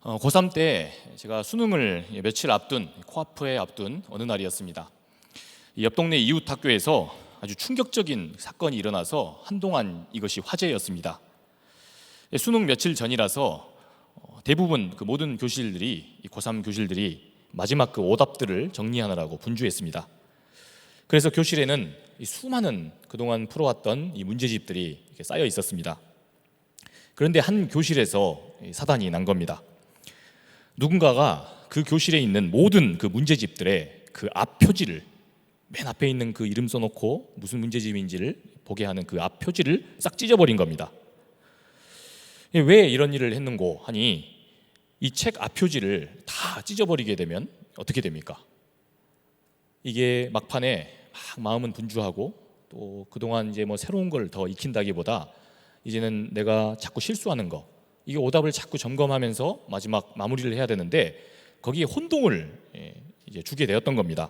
고3 때 제가 수능을 며칠 앞둔, 코앞에 앞둔 어느 날이었습니다. 옆 동네 이웃 학교에서 아주 충격적인 사건이 일어나서 한동안 이것이 화제였습니다. 수능 며칠 전이라서 대부분 모든 교실들이, 고3 교실들이 마지막 오답들을 정리하느라고 분주했습니다. 그래서 교실에는 수많은 그동안 풀어왔던 이 문제집들이 이렇게 쌓여 있었습니다. 그런데 한 교실에서 사단이 난 겁니다. 누군가가 그 교실에 있는 모든 그 문제집들의 그 앞 표지를, 맨 앞에 있는 그 이름 써놓고 무슨 문제집인지를 보게 하는 그 앞 표지를 싹 찢어버린 겁니다. 왜 이런 일을 했는고 하니, 이 책 앞 표지를 다 찢어버리게 되면 어떻게 됩니까? 이게 막판에 막 마음은 분주하고, 또 그동안 이제 새로운 걸 더 익힌다기보다 이제는 내가 자꾸 실수하는 거, 이게 오답을 자꾸 점검하면서 마지막 마무리를 해야 되는데 거기에 혼동을 이제 주게 되었던 겁니다.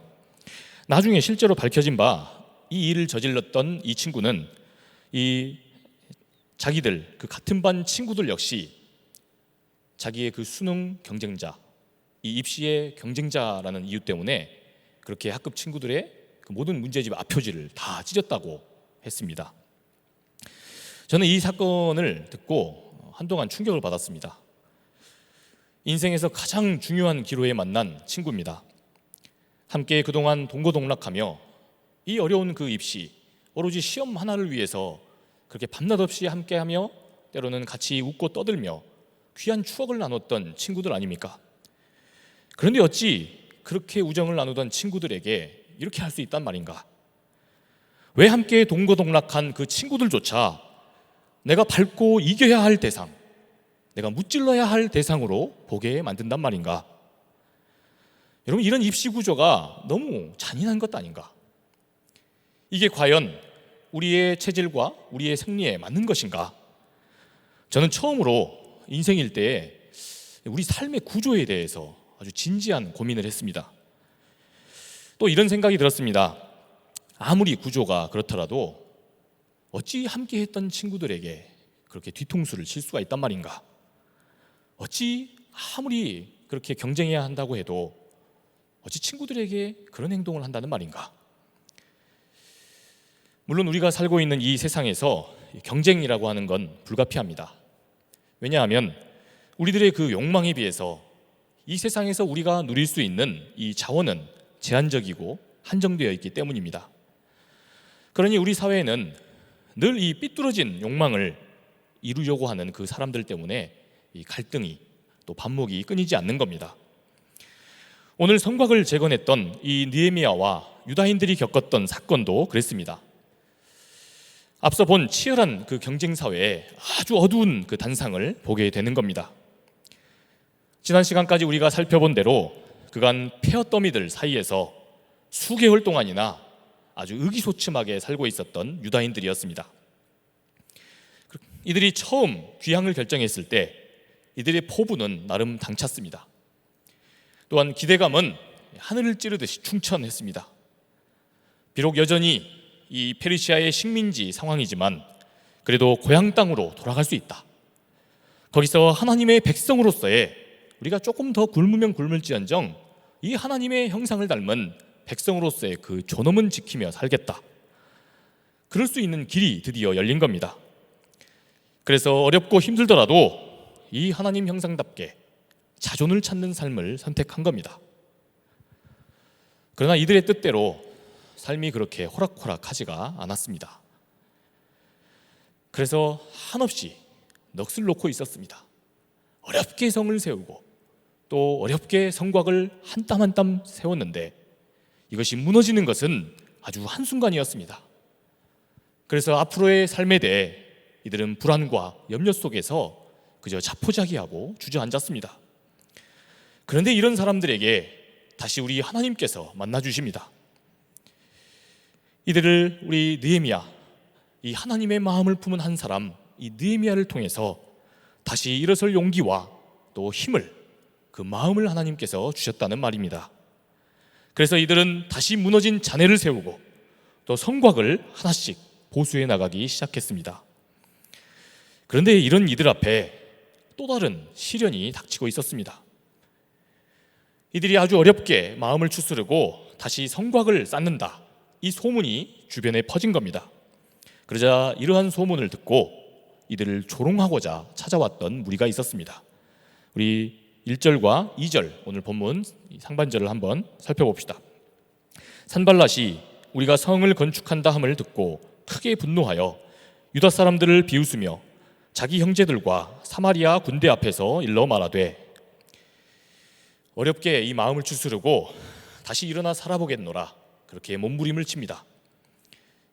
나중에 실제로 밝혀진 바, 이 일을 저질렀던 이 친구는 이 자기들 그 같은 반 친구들 역시 자기의 그 수능 경쟁자, 이 입시의 경쟁자라는 이유 때문에 그렇게 학급 친구들의 그 모든 문제집 앞표지를 다 찢었다고 했습니다. 저는 이 사건을 듣고 한동안 충격을 받았습니다. 인생에서 가장 중요한 기로에 만난 친구입니다. 함께 그동안 동고동락하며 이 어려운 그 입시, 오로지 시험 하나를 위해서 그렇게 밤낮 없이 함께하며 때로는 같이 웃고 떠들며 귀한 추억을 나눴던 친구들 아닙니까? 그런데 어찌 그렇게 우정을 나누던 친구들에게 이렇게 할 수 있단 말인가? 왜 함께 동고동락한 그 친구들조차 내가 밟고 이겨야 할 대상, 내가 무찔러야 할 대상으로 보게 만든단 말인가? 여러분, 이런 입시 구조가 너무 잔인한 것 아닌가? 이게 과연 우리의 체질과 우리의 생리에 맞는 것인가? 저는 처음으로 인생 일대에 우리 삶의 구조에 대해서 아주 진지한 고민을 했습니다. 또 이런 생각이 들었습니다. 아무리 구조가 그렇더라도 어찌 함께 했던 친구들에게 그렇게 뒤통수를 칠 수가 있단 말인가? 어찌 아무리 그렇게 경쟁해야 한다고 해도 어찌 친구들에게 그런 행동을 한다는 말인가? 물론 우리가 살고 있는 이 세상에서 경쟁이라고 하는 건 불가피합니다. 왜냐하면 우리들의 그 욕망에 비해서 이 세상에서 우리가 누릴 수 있는 이 자원은 제한적이고 한정되어 있기 때문입니다. 그러니 우리 사회에는 늘 이 삐뚤어진 욕망을 이루려고 하는 그 사람들 때문에 이 갈등이, 또 반목이 끊이지 않는 겁니다. 오늘 성곽을 재건했던 이 느헤미야와 유다인들이 겪었던 사건도 그랬습니다. 앞서 본 치열한 그 경쟁 사회에 아주 어두운 그 단상을 보게 되는 겁니다. 지난 시간까지 우리가 살펴본 대로 그간 폐허 더미들 사이에서 수개월 동안이나 아주 의기소침하게 살고 있었던 유다인들이었습니다. 이들이 처음 귀향을 결정했을 때 이들의 포부는 나름 당찼습니다. 또한 기대감은 하늘을 찌르듯이 충천했습니다. 비록 여전히 이 페르시아의 식민지 상황이지만 그래도 고향 땅으로 돌아갈 수 있다. 거기서 하나님의 백성으로서의 우리가 조금 더 굶으면 굶을지언정 이 하나님의 형상을 닮은 백성으로서의 그 존엄은 지키며 살겠다. 그럴 수 있는 길이 드디어 열린 겁니다. 그래서 어렵고 힘들더라도 이 하나님 형상답게 자존을 찾는 삶을 선택한 겁니다. 그러나 이들의 뜻대로 삶이 그렇게 호락호락하지가 않았습니다. 그래서 한없이 넋을 놓고 있었습니다. 어렵게 성을 세우고 또 어렵게 성곽을 한 땀 한 땀 세웠는데 이것이 무너지는 것은 아주 한순간이었습니다. 그래서 앞으로의 삶에 대해 이들은 불안과 염려 속에서 그저 자포자기하고 주저앉았습니다. 그런데 이런 사람들에게 다시 우리 하나님께서 만나주십니다. 이들을 우리 느헤미야, 이 하나님의 마음을 품은 한 사람, 이 느헤미야를 통해서 다시 일어설 용기와 또 힘을, 그 마음을 하나님께서 주셨다는 말입니다. 그래서 이들은 다시 무너진 잔해를 세우고 또 성곽을 하나씩 보수해 나가기 시작했습니다. 그런데 이런 이들 앞에 또 다른 시련이 닥치고 있었습니다. 이들이 아주 어렵게 마음을 추스르고 다시 성곽을 쌓는다, 이 소문이 주변에 퍼진 겁니다. 그러자 이러한 소문을 듣고 이들을 조롱하고자 찾아왔던 무리가 있었습니다. 우리 1절과 2절 오늘 본문 상반절을 한번 살펴봅시다. 산발랏이 우리가 성을 건축한다 함을 듣고 크게 분노하여 유다 사람들을 비웃으며 자기 형제들과 사마리아 군대 앞에서 일러 말하되, 어렵게 이 마음을 추스르고 다시 일어나 살아보겠노라, 그렇게 몸부림을 칩니다.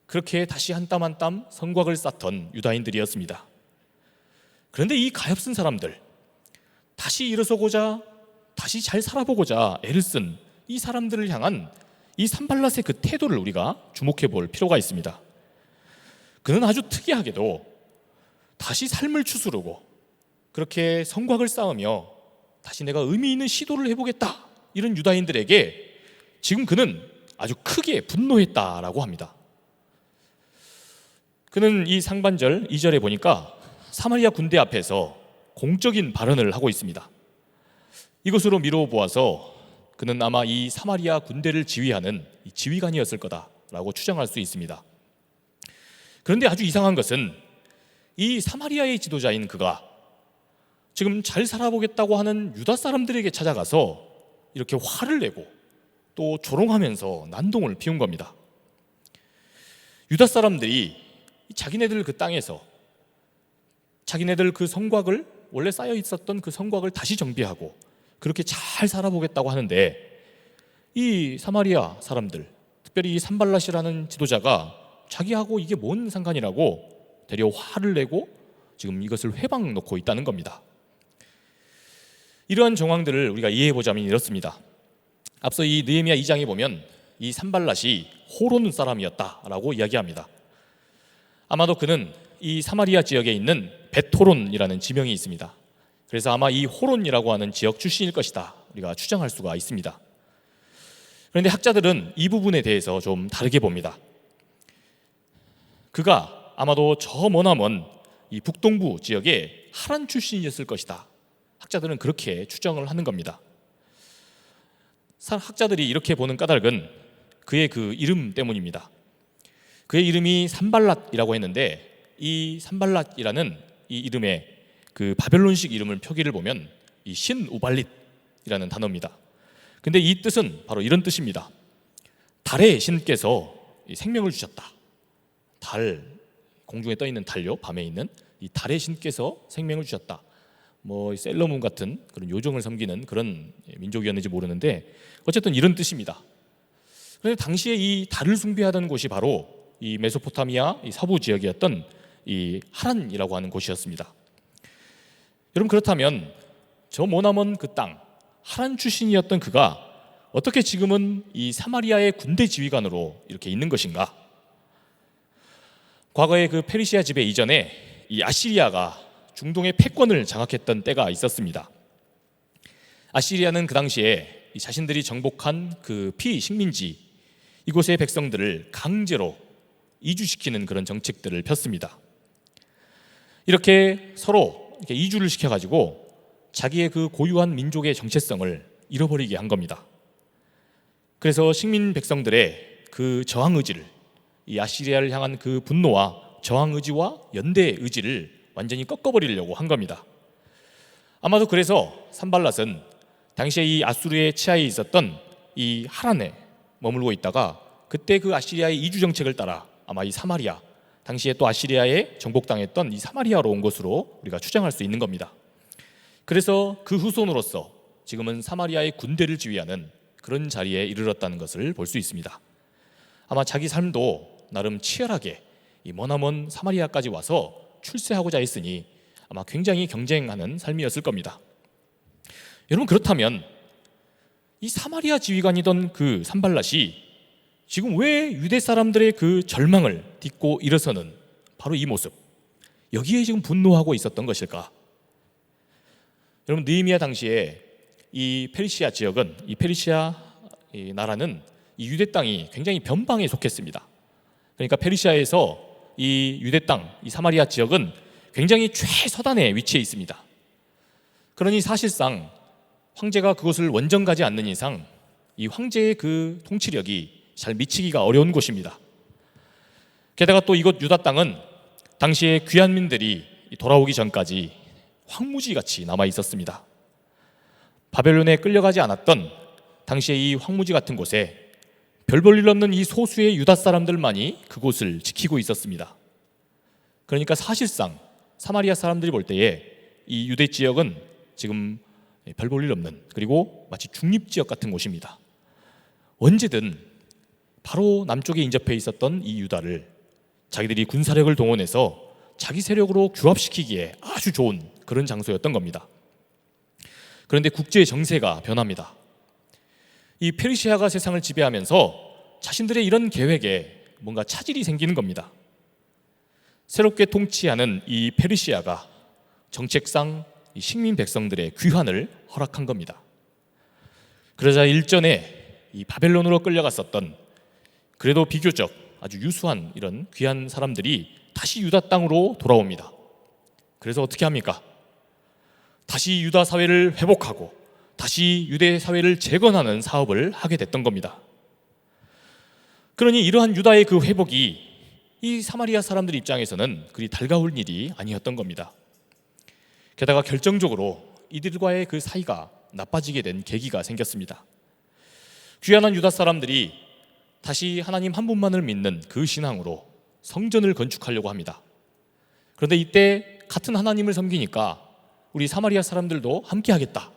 그렇게 다시 한 땀 한 땀 성곽을 쌓던 유다인들이었습니다. 그런데 이 가엾은 사람들, 다시 일어서고자, 다시 잘 살아보고자 애를 쓴 이 사람들을 향한 이 산발랏의 그 태도를 우리가 주목해 볼 필요가 있습니다. 그는 아주 특이하게도 다시 삶을 추스르고 그렇게 성곽을 쌓으며 다시 내가 의미 있는 시도를 해보겠다, 이런 유다인들에게 지금 그는 아주 크게 분노했다라고 합니다. 그는 이 상반절 2절에 보니까 사마리아 군대 앞에서 공적인 발언을 하고 있습니다. 이것으로 미루어 보아서 그는 아마 이 사마리아 군대를 지휘하는 지휘관이었을 거다라고 추정할 수 있습니다. 그런데 아주 이상한 것은 이 사마리아의 지도자인 그가 지금 잘 살아보겠다고 하는 유다 사람들에게 찾아가서 이렇게 화를 내고 또 조롱하면서 난동을 피운 겁니다. 유다 사람들이 자기네들 그 땅에서 자기네들 그 성곽을, 원래 쌓여 있었던 그 성곽을 다시 정비하고 그렇게 잘 살아보겠다고 하는데, 이 사마리아 사람들, 특별히 이 산발랏이라는 지도자가 자기하고 이게 뭔 상관이라고 되려 화를 내고 지금 이것을 회방 놓고 있다는 겁니다. 이러한 정황들을 우리가 이해해 보자면 이렇습니다. 앞서 이 느헤미야 2장에 보면 이 산발랏이 호론 사람이었다라고 이야기합니다. 아마도 그는 이 사마리아 지역에 있는 벳호론이라는 지명이 있습니다. 그래서 아마 이 호론이라고 하는 지역 출신일 것이다, 우리가 추정할 수가 있습니다. 그런데 학자들은 이 부분에 대해서 좀 다르게 봅니다. 그가 아마도 저 머나먼 이 북동부 지역의 하란 출신이었을 것이다, 학자들은 그렇게 추정을 하는 겁니다. 학자들이 이렇게 보는 까닭은 그의 그 이름 때문입니다. 그의 이름이 산발랏이라고 했는데, 이 산발랏이라는 이 이름의 그 바벨론식 이름을 표기를 보면 이 신우발릿이라는 단어입니다. 근데 이 뜻은 바로 이런 뜻입니다. 달의 신께서 생명을 주셨다. 달, 공중에 떠 있는 달요, 밤에 있는 이 달의 신께서 생명을 주셨다. 뭐 셀러문 같은 그런 요정을 섬기는 그런 민족이었는지 모르는데 어쨌든 이런 뜻입니다. 그런데 당시에 이 달을 숭배하던 곳이 바로 이 메소포타미아 이 서부 지역이었던 이 하란이라고 하는 곳이었습니다. 여러분, 그렇다면 저 머나먼 그 땅, 하란 출신이었던 그가 어떻게 지금은 이 사마리아의 군대 지휘관으로 이렇게 있는 것인가? 과거에 그 페르시아 지배 이전에 이 아시리아가 중동의 패권을 장악했던 때가 있었습니다. 아시리아는 그 당시에 이 자신들이 정복한 그 피식민지 이곳의 백성들을 강제로 이주시키는 그런 정책들을 폈습니다. 이렇게 서로 이렇게 이주를 시켜가지고 자기의 그 고유한 민족의 정체성을 잃어버리게 한 겁니다. 그래서 식민 백성들의 그 저항 의지를, 이 아시리아를 향한 그 분노와 저항 의지와 연대 의지를 완전히 꺾어버리려고 한 겁니다. 아마도 그래서 산발랏은 당시에 이 아수르의 치하에 있었던 이 하란에 머물고 있다가 그때 그 아시리아의 이주 정책을 따라 아마 이 사마리아, 당시에 또 아시리아에 정복당했던 이 사마리아로 온 것으로 우리가 추정할 수 있는 겁니다. 그래서 그 후손으로서 지금은 사마리아의 군대를 지휘하는 그런 자리에 이르렀다는 것을 볼 수 있습니다. 아마 자기 삶도 나름 치열하게 이 머나먼 사마리아까지 와서 출세하고자 했으니 아마 굉장히 경쟁하는 삶이었을 겁니다. 여러분, 그렇다면 이 사마리아 지휘관이던 그 산발랏이 지금 왜 유대 사람들의 그 절망을 딛고 일어서는 바로 이 모습, 여기에 지금 분노하고 있었던 것일까? 여러분, 느헤미야 당시에 이 페르시아 지역은, 이 페르시아 이 나라는 이 유대 땅이 굉장히 변방에 속했습니다. 그러니까 페르시아에서 이 유대 땅, 이 사마리아 지역은 굉장히 최서단에 위치해 있습니다. 그러니 사실상 황제가 그것을 원정 가지 않는 이상 이 황제의 그 통치력이 잘 미치기가 어려운 곳입니다. 게다가 또 이곳 유다 땅은 당시에 귀환민들이 돌아오기 전까지 황무지같이 남아 있었습니다. 바벨론에 끌려가지 않았던 당시에 이 황무지 같은 곳에 별 볼 일 없는 이 소수의 유다 사람들만이 그곳을 지키고 있었습니다. 그러니까 사실상 사마리아 사람들이 볼 때에 이 유대 지역은 지금 별 볼 일 없는, 그리고 마치 중립지역 같은 곳입니다. 언제든 바로 남쪽에 인접해 있었던 이 유다를 자기들이 군사력을 동원해서 자기 세력으로 규합시키기에 아주 좋은 그런 장소였던 겁니다. 그런데 국제 정세가 변합니다. 이 페르시아가 세상을 지배하면서 자신들의 이런 계획에 뭔가 차질이 생기는 겁니다. 새롭게 통치하는 이 페르시아가 정책상 이 식민 백성들의 귀환을 허락한 겁니다. 그러자 일전에 이 바벨론으로 끌려갔었던 그래도 비교적 아주 유수한 이런 귀한 사람들이 다시 유다 땅으로 돌아옵니다. 그래서 어떻게 합니까? 다시 유다 사회를 회복하고 다시 유대 사회를 재건하는 사업을 하게 됐던 겁니다. 그러니 이러한 유다의 그 회복이 이 사마리아 사람들 입장에서는 그리 달가울 일이 아니었던 겁니다. 게다가 결정적으로 이들과의 그 사이가 나빠지게 된 계기가 생겼습니다. 귀환한 유다 사람들이 다시 하나님 한 분만을 믿는 그 신앙으로 성전을 건축하려고 합니다. 그런데 이때 같은 하나님을 섬기니까 우리 사마리아 사람들도 함께 하겠다,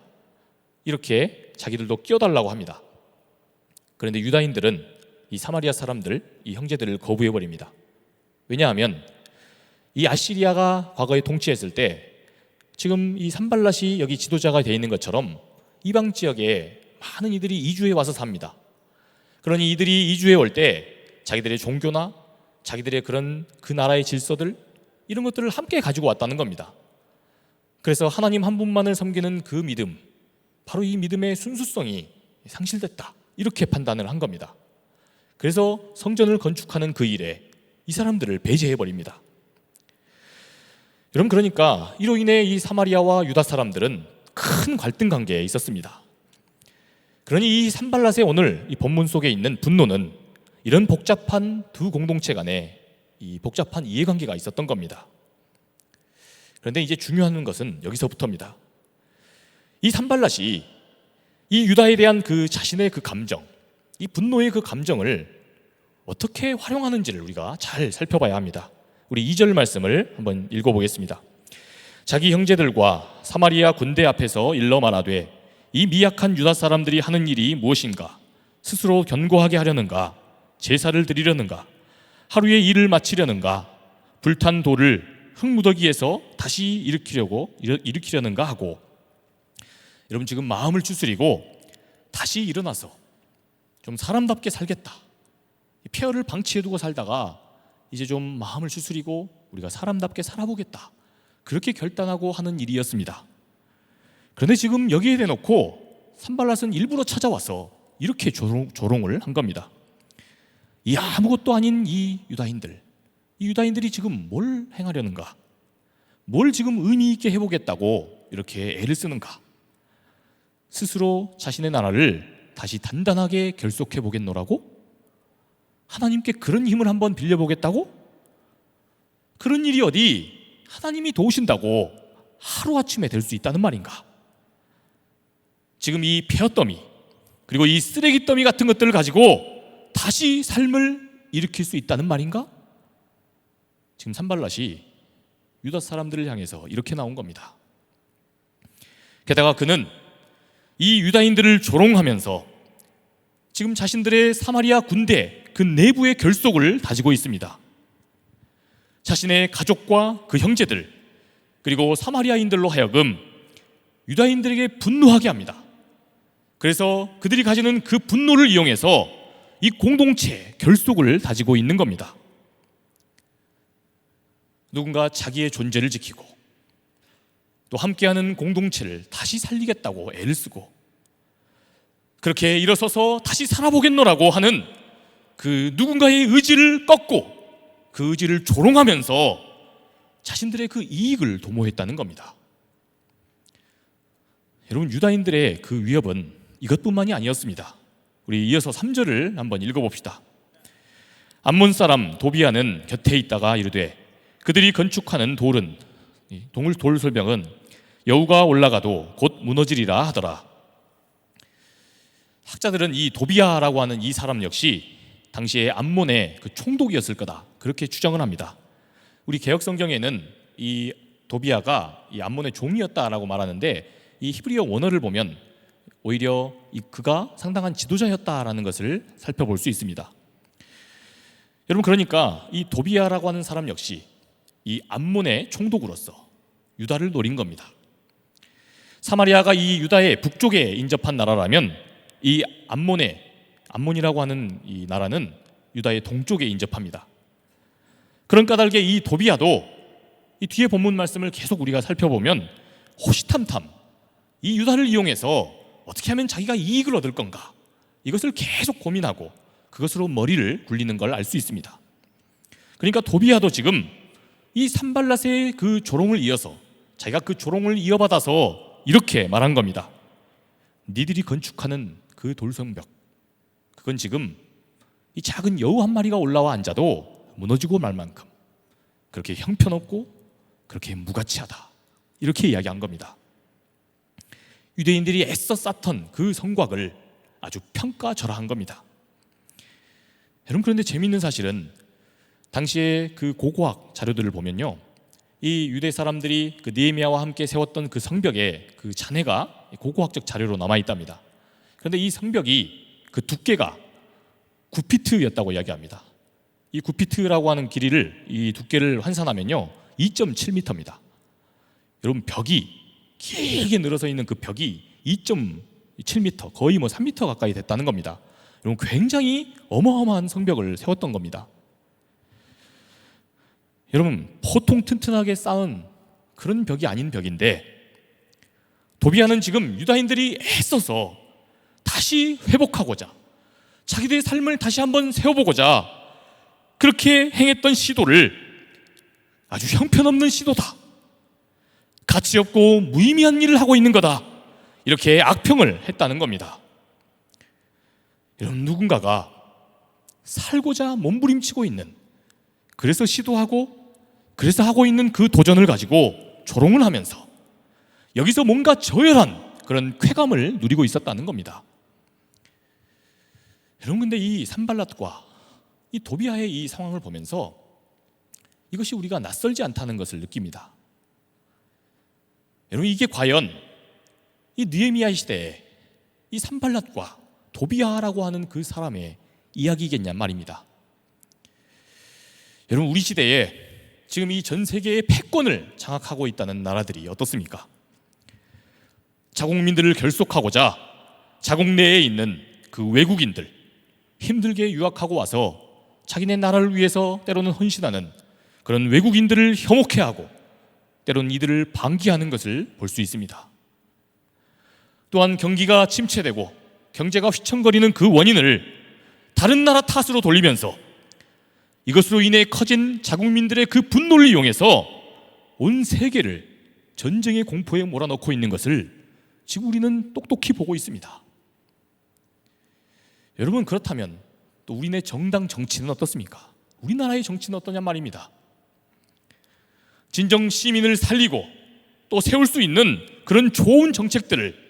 이렇게 자기들도 끼어달라고 합니다. 그런데 유다인들은 이 사마리아 사람들, 이 형제들을 거부해버립니다. 왜냐하면 이 아시리아가 과거에 통치했을 때 지금 이 산발랏이 여기 지도자가 되어 있는 것처럼 이방 지역에 많은 이들이 이주해 와서 삽니다. 그러니 이들이 이주해 올 때 자기들의 종교나 자기들의 그런 그 나라의 질서들, 이런 것들을 함께 가지고 왔다는 겁니다. 그래서 하나님 한 분만을 섬기는 그 믿음, 바로 이 믿음의 순수성이 상실됐다, 이렇게 판단을 한 겁니다. 그래서 성전을 건축하는 그 일에 이 사람들을 배제해버립니다. 여러분, 그러니까 이로 인해 이 사마리아와 유다 사람들은 큰 갈등 관계에 있었습니다. 그러니 이 산발랏의 오늘 이 본문 속에 있는 분노는 이런 복잡한 두 공동체 간에 이 복잡한 이해관계가 있었던 겁니다. 그런데 이제 중요한 것은 여기서부터입니다. 이 산발랏이 이 유다에 대한 그 자신의 그 감정, 이 분노의 그 감정을 어떻게 활용하는지를 우리가 잘 살펴봐야 합니다. 우리 2절 말씀을 한번 읽어보겠습니다. 자기 형제들과 사마리아 군대 앞에서 일러 말하되 이 미약한 유다 사람들이 하는 일이 무엇인가? 스스로 견고하게 하려는가? 제사를 드리려는가? 하루의 일을 마치려는가? 불탄 돌을 흙무더기에서 다시 일으키려는가 하고, 여러분 지금 마음을 추스리고 다시 일어나서 좀 사람답게 살겠다, 폐허를 방치해두고 살다가 이제 좀 마음을 추스리고 우리가 사람답게 살아보겠다, 그렇게 결단하고 하는 일이었습니다. 그런데 지금 여기에 대놓고 산발랏은 일부러 찾아와서 이렇게 조롱을 한 겁니다. 이 아무것도 아닌 이 유다인들이 지금 뭘 행하려는가? 뭘 지금 의미 있게 해보겠다고 이렇게 애를 쓰는가? 스스로 자신의 나라를 다시 단단하게 결속해 보겠노라고? 하나님께 그런 힘을 한번 빌려보겠다고? 그런 일이 어디 하나님이 도우신다고 하루아침에 될 수 있다는 말인가? 지금 이 폐허더미, 그리고 이 쓰레기 더미 같은 것들을 가지고 다시 삶을 일으킬 수 있다는 말인가? 지금 산발랏이 유다 사람들을 향해서 이렇게 나온 겁니다. 게다가 그는 이 유다인들을 조롱하면서 지금 자신들의 사마리아 군대 그 내부의 결속을 다지고 있습니다. 자신의 가족과 그 형제들, 그리고 사마리아인들로 하여금 유다인들에게 분노하게 합니다. 그래서 그들이 가지는 그 분노를 이용해서 이 공동체 결속을 다지고 있는 겁니다. 누군가 자기의 존재를 지키고 또 함께하는 공동체를 다시 살리겠다고 애를 쓰고 그렇게 일어서서 다시 살아보겠노라고 하는 그 누군가의 의지를 꺾고 그 의지를 조롱하면서 자신들의 그 이익을 도모했다는 겁니다. 여러분, 유다인들의 그 위협은 이것뿐만이 아니었습니다. 우리 이어서 3절을 한번 읽어봅시다. 암몬 사람 도비아는 곁에 있다가 이르되 그들이 건축하는 돌은 돌 설명은 여우가 올라가도 곧 무너지리라 하더라. 학자들은 이 도비아라고 하는 이 사람 역시 당시에 암몬의 그 총독이었을 거다, 그렇게 추정을 합니다. 우리 개역 성경에는 이 도비아가 이 암몬의 종이었다라고 말하는데, 이 히브리어 원어를 보면 오히려 그가 상당한 지도자였다라는 것을 살펴볼 수 있습니다. 여러분, 그러니까 이 도비아라고 하는 사람 역시 이 암몬의 총독으로서 유다를 노린 겁니다. 사마리아가 이 유다의 북쪽에 인접한 나라라면 이 암몬이라고 하는 이 나라는 유다의 동쪽에 인접합니다. 그런 까닭에 이 도비아도 이 뒤에 본문 말씀을 계속 우리가 살펴보면 호시탐탐 이 유다를 이용해서 어떻게 하면 자기가 이익을 얻을 건가, 이것을 계속 고민하고 그것으로 머리를 굴리는 걸 알 수 있습니다. 그러니까 도비아도 지금 이 산발랏의 그 조롱을 이어서 자기가 그 조롱을 이어받아서 이렇게 말한 겁니다. 니들이 건축하는 그 돌성벽, 그건 지금 이 작은 여우 한 마리가 올라와 앉아도 무너지고 말 만큼 그렇게 형편없고 그렇게 무가치하다, 이렇게 이야기한 겁니다. 유대인들이 애써 쌓던 그 성곽을 아주 평가절하한 겁니다. 여러분, 그런데 재미있는 사실은 당시에 그 고고학 자료들을 보면요, 이 유대 사람들이 그 느헤미야와 함께 세웠던 그 성벽에 그 잔해가 고고학적 자료로 남아 있답니다. 그런데 이 성벽이 그 두께가 9피트였다고 이야기합니다. 이 9피트라고 하는 길이를, 이 두께를 환산하면요 2.7m입니다. 여러분, 벽이 길게 늘어서 있는 그 벽이 2.7m, 거의 3m 가까이 됐다는 겁니다. 여러분, 굉장히 어마어마한 성벽을 세웠던 겁니다. 여러분, 보통 튼튼하게 쌓은 그런 벽이 아닌 벽인데, 도비아는 지금 유다인들이 애써서 다시 회복하고자, 자기들의 삶을 다시 한번 세워보고자 그렇게 행했던 시도를 아주 형편없는 시도다, 가치 없고 무의미한 일을 하고 있는 거다, 이렇게 악평을 했다는 겁니다. 여러분, 누군가가 살고자 몸부림치고 있는, 그래서 시도하고 그래서 하고 있는 그 도전을 가지고 조롱을 하면서 여기서 뭔가 저열한 그런 쾌감을 누리고 있었다는 겁니다. 여러분, 근데 이 산발랏과 이 도비아의 이 상황을 보면서 이것이 우리가 낯설지 않다는 것을 느낍니다. 여러분, 이게 과연 이 느헤미야 시대에 이 산발랏과 도비아라고 하는 그 사람의 이야기겠냐 말입니다. 여러분, 우리 시대에 지금 이 전 세계의 패권을 장악하고 있다는 나라들이 어떻습니까? 자국민들을 결속하고자 자국 내에 있는 그 외국인들, 힘들게 유학하고 와서 자기네 나라를 위해서 때로는 헌신하는 그런 외국인들을 혐오해하고 때로는 이들을 방기하는 것을 볼 수 있습니다. 또한 경기가 침체되고 경제가 휘청거리는 그 원인을 다른 나라 탓으로 돌리면서 이것으로 인해 커진 자국민들의 그 분노를 이용해서 온 세계를 전쟁의 공포에 몰아넣고 있는 것을 지금 우리는 똑똑히 보고 있습니다. 여러분, 그렇다면 또 우리네 정당 정치는 어떻습니까? 우리나라의 정치는 어떠냐 말입니다. 진정 시민을 살리고 또 세울 수 있는 그런 좋은 정책들을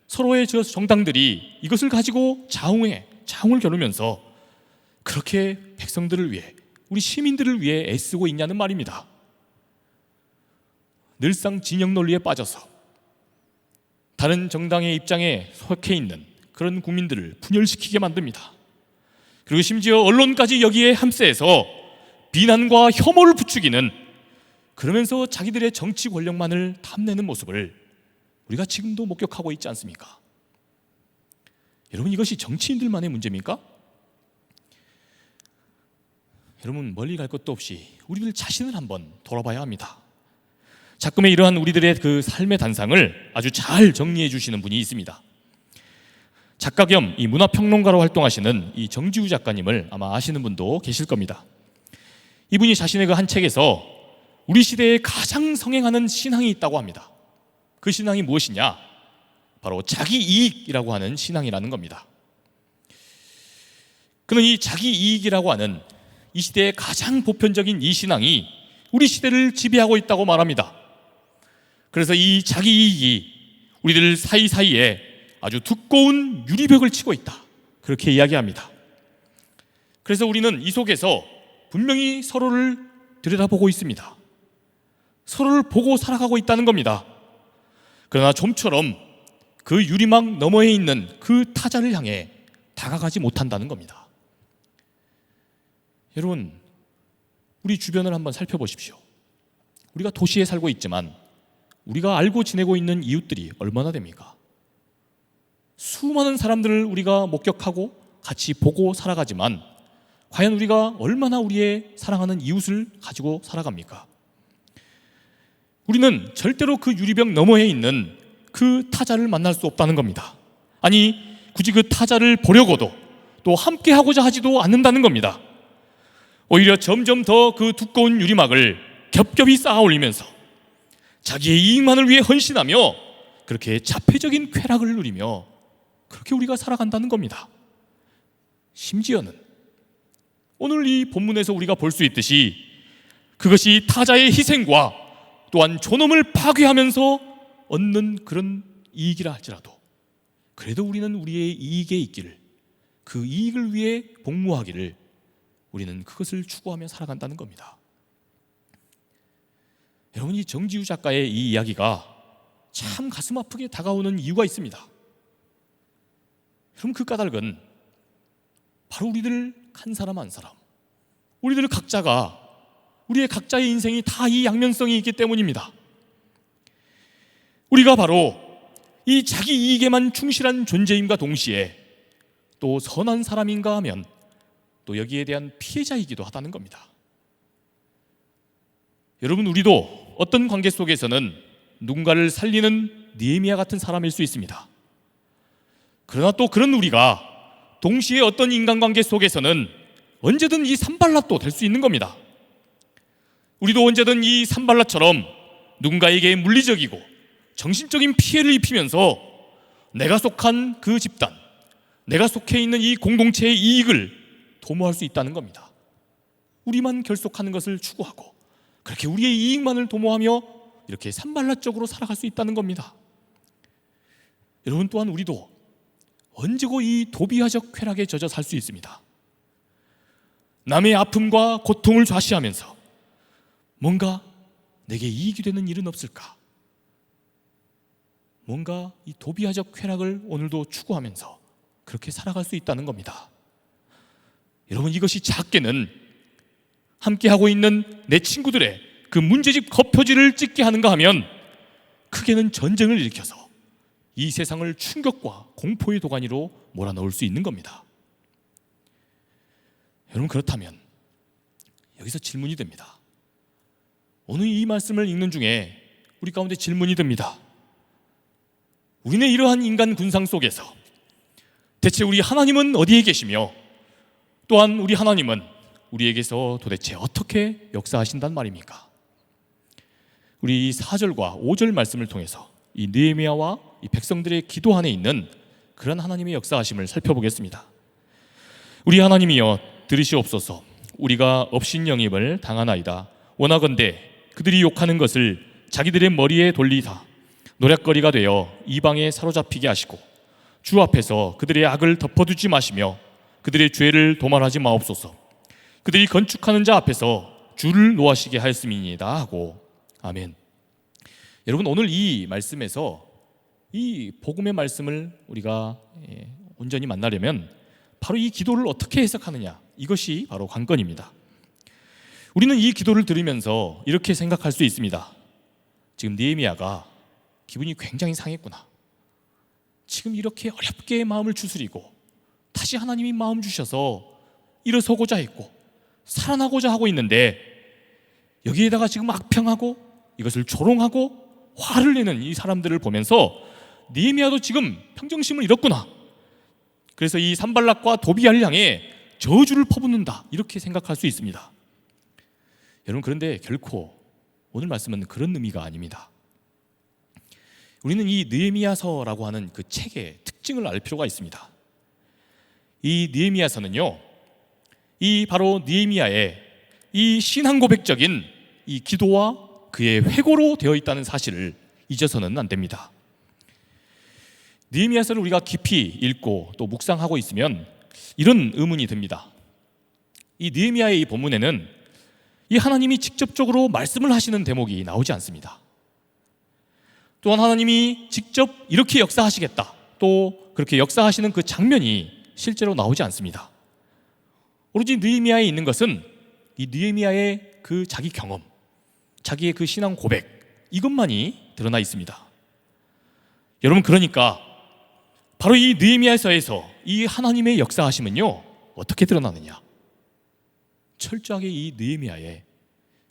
서로의 정당들이 이것을 가지고 자웅을 겨루면서 그렇게 백성들을 위해, 우리 시민들을 위해 애쓰고 있냐는 말입니다. 늘상 진영 논리에 빠져서 다른 정당의 입장에 속해 있는 그런 국민들을 분열시키게 만듭니다. 그리고 심지어 언론까지 여기에 함세해서 비난과 혐오를 부추기는, 그러면서 자기들의 정치 권력만을 탐내는 모습을 우리가 지금도 목격하고 있지 않습니까? 여러분, 이것이 정치인들만의 문제입니까? 여러분, 멀리 갈 것도 없이 우리들 자신을 한번 돌아봐야 합니다. 작금에 이러한 우리들의 그 삶의 단상을 아주 잘 정리해 주시는 분이 있습니다. 작가 겸 이 문화평론가로 활동하시는 이 정지우 작가님을 아마 아시는 분도 계실 겁니다. 이분이 자신의 그 한 책에서 우리 시대에 가장 성행하는 신앙이 있다고 합니다. 그 신앙이 무엇이냐? 바로 자기 이익이라고 하는 신앙이라는 겁니다. 그는 이 자기 이익이라고 하는 이 시대의 가장 보편적인 이 신앙이 우리 시대를 지배하고 있다고 말합니다. 그래서 이 자기 이익이 우리들 사이사이에 아주 두꺼운 유리벽을 치고 있다, 그렇게 이야기합니다. 그래서 우리는 이 속에서 분명히 서로를 들여다보고 있습니다. 서로를 보고 살아가고 있다는 겁니다. 그러나 좀처럼 그 유리막 너머에 있는 그 타자를 향해 다가가지 못한다는 겁니다. 여러분, 우리 주변을 한번 살펴보십시오. 우리가 도시에 살고 있지만 우리가 알고 지내고 있는 이웃들이 얼마나 됩니까? 수많은 사람들을 우리가 목격하고 같이 보고 살아가지만 과연 우리가 얼마나 우리의 사랑하는 이웃을 가지고 살아갑니까? 우리는 절대로 그 유리병 너머에 있는 그 타자를 만날 수 없다는 겁니다. 아니, 굳이 그 타자를 보려고도 또 함께 하고자 하지도 않는다는 겁니다. 오히려 점점 더 그 두꺼운 유리막을 겹겹이 쌓아 올리면서 자기의 이익만을 위해 헌신하며 그렇게 자폐적인 쾌락을 누리며 그렇게 우리가 살아간다는 겁니다. 심지어는 오늘 이 본문에서 우리가 볼 수 있듯이 그것이 타자의 희생과 또한 존엄을 파괴하면서 얻는 그런 이익이라 할지라도 그래도 우리는 우리의 이익에 있기를, 그 이익을 위해 복무하기를 우리는 그것을 추구하며 살아간다는 겁니다. 여러분, 이 정지우 작가의 이 이야기가 참 가슴 아프게 다가오는 이유가 있습니다. 여러분, 그 까닭은 바로 우리들 한 사람 한 사람, 우리들 각자가 우리의 각자의 인생이 다 이 양면성이 있기 때문입니다. 우리가 바로 이 자기 이익에만 충실한 존재임과 동시에 또 선한 사람인가 하면 또 여기에 대한 피해자이기도 하다는 겁니다. 여러분, 우리도 어떤 관계 속에서는 누군가를 살리는 느헤미야 같은 사람일 수 있습니다. 그러나 또 그런 우리가 동시에 어떤 인간관계 속에서는 언제든 이 산발랏도 될 수 있는 겁니다. 우리도 언제든 이 산발랏처럼 누군가에게 물리적이고 정신적인 피해를 입히면서 내가 속한 그 집단, 내가 속해 있는 이 공동체의 이익을 도모할 수 있다는 겁니다. 우리만 결속하는 것을 추구하고 그렇게 우리의 이익만을 도모하며 이렇게 산발랏적으로 살아갈 수 있다는 겁니다. 여러분, 또한 우리도 언제고 이 도비화적 쾌락에 젖어 살 수 있습니다. 남의 아픔과 고통을 좌시하면서 뭔가 내게 이익이 되는 일은 없을까? 뭔가 이 도비화적 쾌락을 오늘도 추구하면서 그렇게 살아갈 수 있다는 겁니다. 여러분, 이것이 작게는 함께하고 있는 내 친구들의 그 문제집 겉표지를 찍게 하는가 하면 크게는 전쟁을 일으켜서 이 세상을 충격과 공포의 도가니로 몰아넣을 수 있는 겁니다. 여러분, 그렇다면 여기서 질문이 됩니다. 오늘 이 말씀을 읽는 중에 우리 가운데 질문이 듭니다. 우리는 이러한 인간 군상 속에서 대체 우리 하나님은 어디에 계시며 또한 우리 하나님은 우리에게서 도대체 어떻게 역사하신단 말입니까? 우리 이 4절과 5절 말씀을 통해서 이 느헤미야와 이 백성들의 기도 안에 있는 그런 하나님의 역사하심을 살펴보겠습니다. 우리 하나님이여, 들으시옵소서. 우리가 업신영입을 당하나이다. 원하건대 그들이 욕하는 것을 자기들의 머리에 돌리다 노략거리가 되어 이방에 사로잡히게 하시고 주 앞에서 그들의 악을 덮어두지 마시며 그들의 죄를 도말하지 마옵소서. 그들이 건축하는 자 앞에서 주를 노하시게 하였음이니이다 하고. 아멘. 여러분, 오늘 이 말씀에서 이 복음의 말씀을 우리가 온전히 만나려면 바로 이 기도를 어떻게 해석하느냐, 이것이 바로 관건입니다. 우리는 이 기도를 들으면서 이렇게 생각할 수 있습니다. 지금 느헤미야가 기분이 굉장히 상했구나. 지금 이렇게 어렵게 마음을 추스리고 다시 하나님이 마음 주셔서 일어서고자 했고 살아나고자 하고 있는데 여기에다가 지금 악평하고 이것을 조롱하고 화를 내는 이 사람들을 보면서 느헤미야도 지금 평정심을 잃었구나. 그래서 이 산발락과 도비야를 향해 저주를 퍼붓는다, 이렇게 생각할 수 있습니다. 여러분, 그런데 결코 오늘 말씀은 그런 의미가 아닙니다. 우리는 이 느헤미야서라고 하는 그 책의 특징을 알 필요가 있습니다. 이 느헤미야서는요, 이 바로 느헤미야의 이 신앙 고백적인 이 기도와 그의 회고로 되어 있다는 사실을 잊어서는 안 됩니다. 느헤미야서를 우리가 깊이 읽고 또 묵상하고 있으면 이런 의문이 듭니다. 이 느헤미야의 이 본문에는 이 하나님이 직접적으로 말씀을 하시는 대목이 나오지 않습니다. 또한 하나님이 직접 이렇게 역사하시겠다, 또 그렇게 역사하시는 그 장면이 실제로 나오지 않습니다. 오로지 느헤미야에 있는 것은 이 느헤미야의 그 자기 경험, 자기의 그 신앙 고백, 이것만이 드러나 있습니다. 여러분, 그러니까 바로 이 느헤미야서에서 이 하나님의 역사하심은요, 어떻게 드러나느냐? 철저하게 이 느헤미야의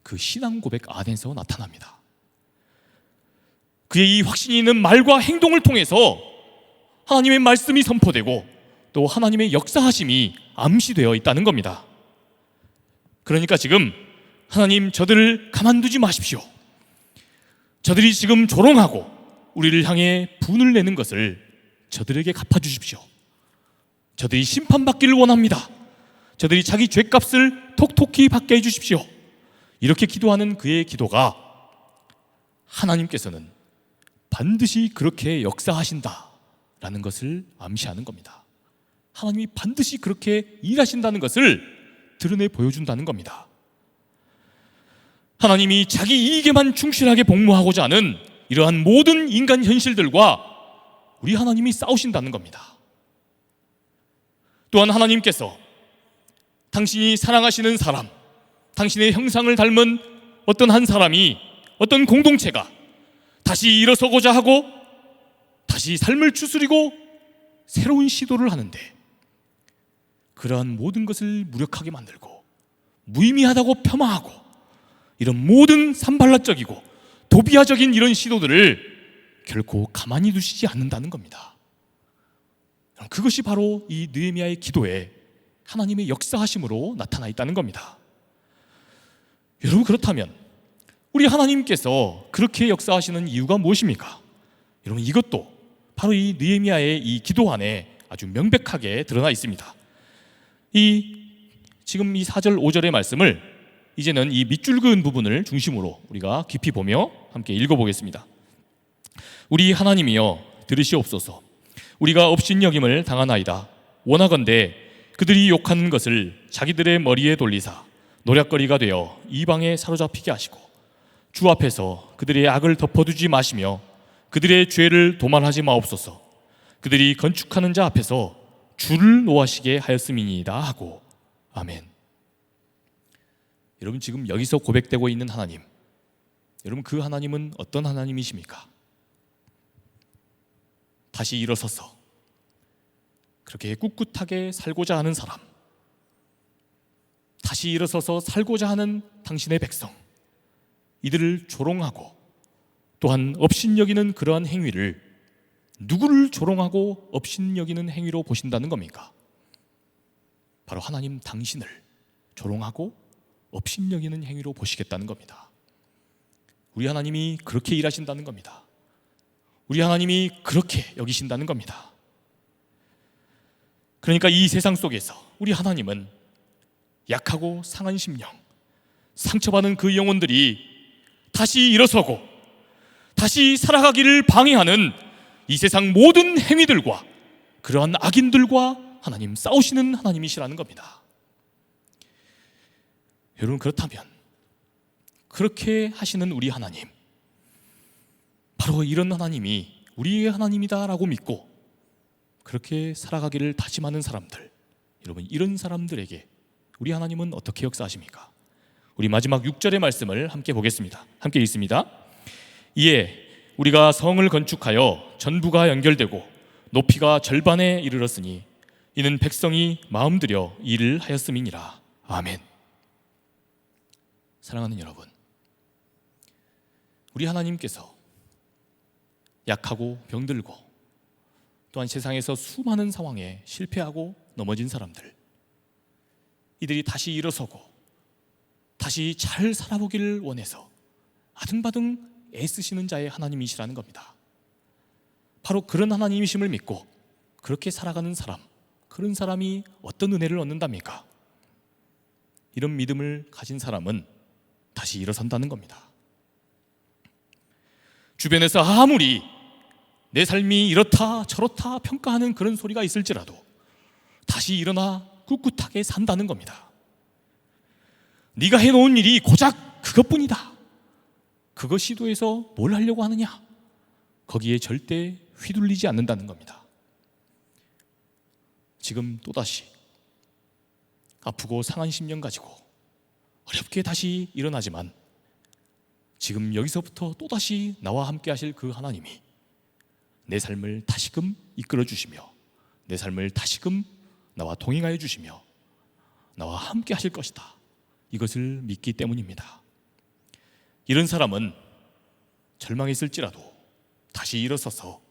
그 신앙 고백 안에서 나타납니다. 그의 이 확신이 있는 말과 행동을 통해서 하나님의 말씀이 선포되고 또 하나님의 역사하심이 암시되어 있다는 겁니다. 그러니까 지금 하나님, 저들을 가만두지 마십시오. 저들이 지금 조롱하고 우리를 향해 분을 내는 것을 저들에게 갚아주십시오. 저들이 심판받기를 원합니다. 저들이 자기 죄값을 톡톡히 받게 해주십시오. 이렇게 기도하는 그의 기도가 하나님께서는 반드시 그렇게 역사하신다라는 것을 암시하는 겁니다. 하나님이 반드시 그렇게 일하신다는 것을 드러내 보여준다는 겁니다. 하나님이 자기 이익에만 충실하게 복무하고자 하는 이러한 모든 인간 현실들과 우리 하나님이 싸우신다는 겁니다. 또한 하나님께서 당신이 사랑하시는 사람, 당신의 형상을 닮은 어떤 한 사람이, 어떤 공동체가 다시 일어서고자 하고 다시 삶을 추스리고 새로운 시도를 하는데, 그러한 모든 것을 무력하게 만들고 무의미하다고 폄하하고 이런 모든 산발라적이고 도비아적인 이런 시도들을 결코 가만히 두시지 않는다는 겁니다. 그것이 바로 이 느헤미야의 기도에 하나님의 역사하심으로 나타나 있다는 겁니다. 여러분, 그렇다면 우리 하나님께서 그렇게 역사하시는 이유가 무엇입니까? 여러분, 이것도 바로 이 느헤미야의 이 기도 안에 아주 명백하게 드러나 있습니다. 지금 이 4절 5절의 말씀을 이제는 이 밑줄 그은 부분을 중심으로 우리가 깊이 보며 함께 읽어보겠습니다. 우리 하나님이여, 들으시옵소서. 우리가 업신여김을 당하나이다. 원하건대 그들이 욕하는 것을 자기들의 머리에 돌리사 노략거리가 되어 이방에 사로잡히게 하시고 주 앞에서 그들의 악을 덮어두지 마시며 그들의 죄를 도말하지 마옵소서. 그들이 건축하는 자 앞에서 주를 노하시게 하였음이니이다 하고. 아멘. 여러분, 지금 여기서 고백되고 있는 하나님, 여러분, 그 하나님은 어떤 하나님이십니까? 다시 일어서서 그렇게 꿋꿋하게 살고자 하는 사람, 다시 일어서서 살고자 하는 당신의 백성, 이들을 조롱하고 또한 업신여기는 그러한 행위를, 누구를 조롱하고 업신여기는 행위로 보신다는 겁니까? 바로 하나님 당신을 조롱하고 업신여기는 행위로 보시겠다는 겁니다. 우리 하나님이 그렇게 일하신다는 겁니다. 우리 하나님이 그렇게 여기신다는 겁니다. 그러니까 이 세상 속에서 우리 하나님은 약하고 상한 심령, 상처받은 그 영혼들이 다시 일어서고 다시 살아가기를 방해하는 이 세상 모든 행위들과 그러한 악인들과 하나님 싸우시는 하나님이시라는 겁니다. 여러분, 그렇다면 그렇게 하시는 우리 하나님, 바로 이런 하나님이 우리의 하나님이다라고 믿고 그렇게 살아가기를 다짐하는 사람들, 여러분, 이런 사람들에게 우리 하나님은 어떻게 역사하십니까? 우리 마지막 6절의 말씀을 함께 보겠습니다. 함께 읽습니다. 이에 우리가 성을 건축하여 전부가 연결되고 높이가 절반에 이르렀으니 이는 백성이 마음들여 일을 하였음이니라. 아멘. 사랑하는 여러분, 우리 하나님께서 약하고 병들고 또한 세상에서 수많은 상황에 실패하고 넘어진 사람들, 이들이 다시 일어서고 다시 잘 살아보기를 원해서 아등바등 애쓰시는 자의 하나님이시라는 겁니다. 바로 그런 하나님이심을 믿고 그렇게 살아가는 사람, 그런 사람이 어떤 은혜를 얻는답니까? 이런 믿음을 가진 사람은 다시 일어선다는 겁니다. 주변에서 아무리 내 삶이 이렇다 저렇다 평가하는 그런 소리가 있을지라도 다시 일어나 꿋꿋하게 산다는 겁니다. 네가 해놓은 일이 고작 그것뿐이다. 그거 시도해서 뭘 하려고 하느냐? 거기에 절대 휘둘리지 않는다는 겁니다. 지금 또다시 아프고 상한 심령 가지고 어렵게 다시 일어나지만 지금 여기서부터 또다시 나와 함께 하실 그 하나님이 내 삶을 다시금 이끌어 주시며 내 삶을 다시금 나와 동행하여 주시며 나와 함께 하실 것이다. 이것을 믿기 때문입니다. 이런 사람은 절망했을지라도 다시 일어서서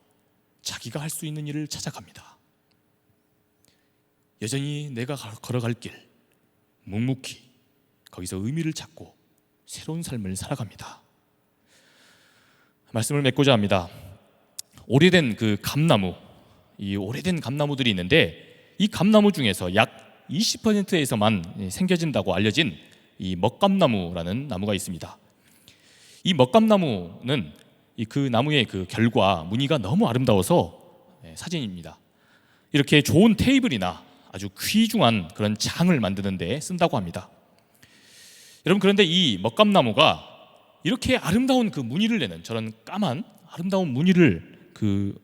자기가 할 수 있는 일을 찾아갑니다. 여전히 내가 걸어갈 길 묵묵히 거기서 의미를 찾고 새로운 삶을 살아갑니다. 말씀을 맺고자 합니다. 오래된 그 감나무, 이 오래된 감나무들이 있는데 이 감나무 중에서 약 20%에서만 생겨진다고 알려진 이 먹감나무라는 나무가 있습니다. 이 먹감나무는 그 나무의 그 결과 무늬가 너무 아름다워서 사진입니다. 이렇게 좋은 테이블이나 아주 귀중한 그런 장을 만드는 데 쓴다고 합니다. 여러분, 그런데 이 먹감나무가 이렇게 아름다운 그 무늬를 내는, 저런 까만 아름다운 무늬를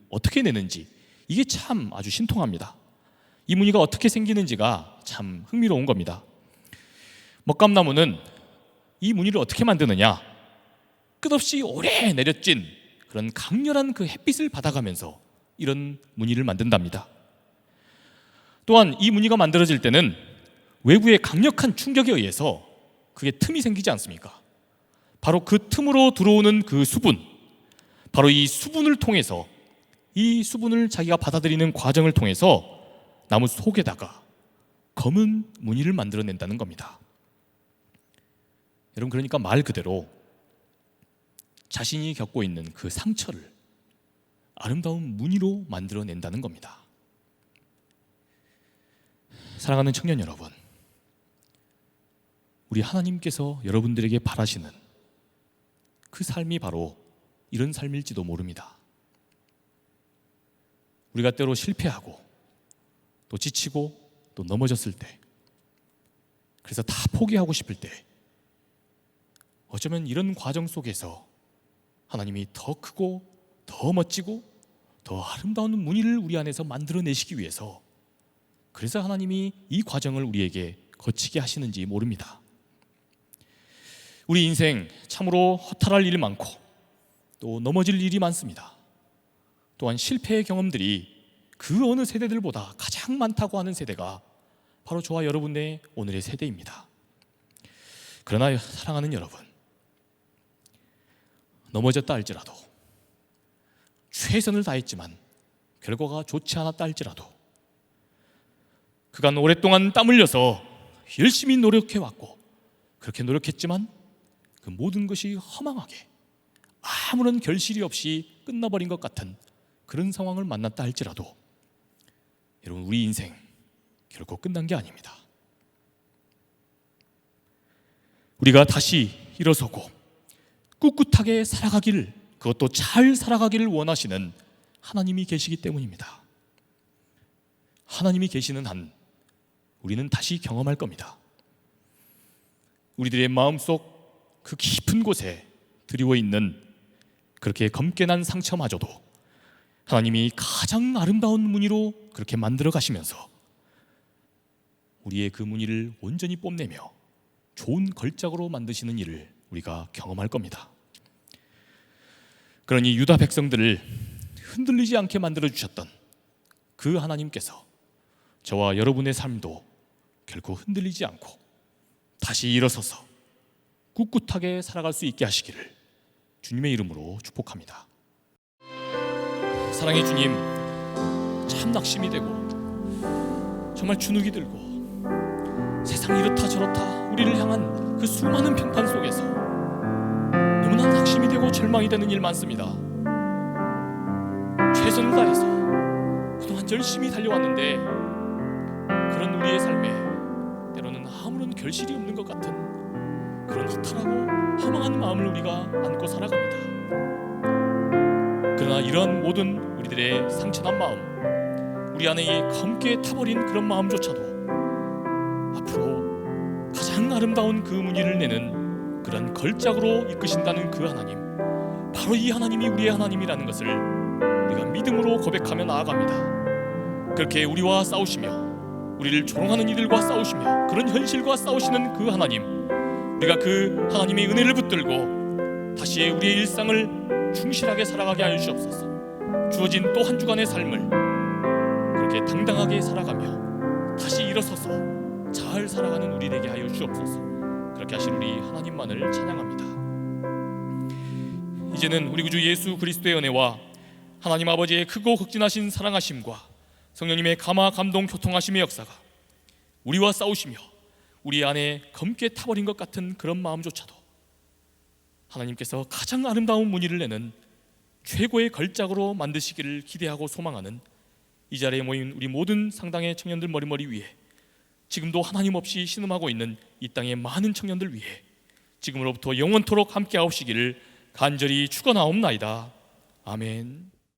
어떻게 내는지 이게 참 아주 신통합니다. 이 무늬가 어떻게 생기는지가 참 흥미로운 겁니다. 먹감나무는 이 무늬를 어떻게 만드느냐? 끝없이 오래 내려진 그런 강렬한 그 햇빛을 받아가면서 이런 무늬를 만든답니다. 또한 이 무늬가 만들어질 때는 외부의 강력한 충격에 의해서 그게 틈이 생기지 않습니까? 바로 그 틈으로 들어오는 그 수분, 바로 이 수분을 통해서, 이 수분을 자기가 받아들이는 과정을 통해서 나무 속에다가 검은 무늬를 만들어낸다는 겁니다. 여러분, 그러니까 말 그대로 자신이 겪고 있는 그 상처를 아름다운 무늬로 만들어낸다는 겁니다. 사랑하는 청년 여러분, 우리 하나님께서 여러분들에게 바라시는 그 삶이 바로 이런 삶일지도 모릅니다. 우리가 때로 실패하고 또 지치고 또 넘어졌을 때, 그래서 다 포기하고 싶을 때, 어쩌면 이런 과정 속에서 하나님이 더 크고 더 멋지고 더 아름다운 무늬를 우리 안에서 만들어내시기 위해서, 그래서 하나님이 이 과정을 우리에게 거치게 하시는지 모릅니다. 우리 인생 참으로 허탈할 일이 많고 또 넘어질 일이 많습니다. 또한 실패의 경험들이 그 어느 세대들보다 가장 많다고 하는 세대가 바로 저와 여러분의 오늘의 세대입니다. 그러나 사랑하는 여러분, 넘어졌다 할지라도, 최선을 다했지만 결과가 좋지 않았다 할지라도, 그간 오랫동안 땀 흘려서 열심히 노력해왔고 그렇게 노력했지만 그 모든 것이 허망하게 아무런 결실이 없이 끝나버린 것 같은 그런 상황을 만났다 할지라도, 여러분, 우리 인생 결코 끝난 게 아닙니다. 우리가 다시 일어서고 꿋꿋하게 살아가기를, 그것도 잘 살아가기를 원하시는 하나님이 계시기 때문입니다. 하나님이 계시는 한 우리는 다시 경험할 겁니다. 우리들의 마음속 그 깊은 곳에 드리워 있는 그렇게 검게 난 상처마저도 하나님이 가장 아름다운 무늬로 그렇게 만들어 가시면서 우리의 그 무늬를 온전히 뽐내며 좋은 걸작으로 만드시는 일을 우리가 경험할 겁니다. 그러니 유다 백성들을 흔들리지 않게 만들어 주셨던 그 하나님께서 저와 여러분의 삶도 결코 흔들리지 않고 다시 일어서서 꿋꿋하게 살아갈 수 있게 하시기를 주님의 이름으로 축복합니다. 사랑의 주님, 참 낙심이 되고 정말 주눅이 들고 세상이 이렇다 저렇다 우리를 향한 그 수많은 평판 속에서 너무나 낙심이 되고 절망이 되는 일 많습니다. 최선을 다해서 그동안 열심히 달려왔는데 그런 우리의 삶에 때로는 아무런 결실이 없는 것 같은 그런 허탈하고 허망한 마음을 우리가 안고 살아갑니다. 그러나 이러한 모든 우리들의 상처난 마음, 우리 안에 검게 타버린 그런 마음조차도 앞으로 가장 아름다운 그 무늬를 내는 그런 걸작으로 이끄신다는 그 하나님, 바로 이 하나님이 우리의 하나님이라는 것을 우리가 믿음으로 고백하며 나아갑니다. 그렇게 우리와 싸우시며 우리를 조롱하는 이들과 싸우시며 그런 현실과 싸우시는 그 하나님, 우리가 그 하나님의 은혜를 붙들고 다시 우리의 일상을 충실하게 살아가게 하여 주옵소서. 주어진 또 한 주간의 삶을 그렇게 당당하게 살아가며 다시 일어서서 잘 살아가는 우리 되게 하여 주옵소서. 그렇게 하신 우리 하나님만을 찬양합니다. 이제는 우리 구주 예수 그리스도의 은혜와 하나님 아버지의 크고 극진하신 사랑하심과 성령님의 감화 감동 교통하심의 역사가 우리와 싸우시며 우리 안에 검게 타버린 것 같은 그런 마음조차도 하나님께서 가장 아름다운 무늬를 내는 최고의 걸작으로 만드시기를 기대하고 소망하는 이 자리에 모인 우리 모든 상당의 청년들 머리머리 위에, 지금도 하나님 없이 신음하고 있는 이 땅의 많은 청년들 위해 지금으로부터 영원토록 함께 하옵시기를 간절히 축원하옵나이다. 아멘.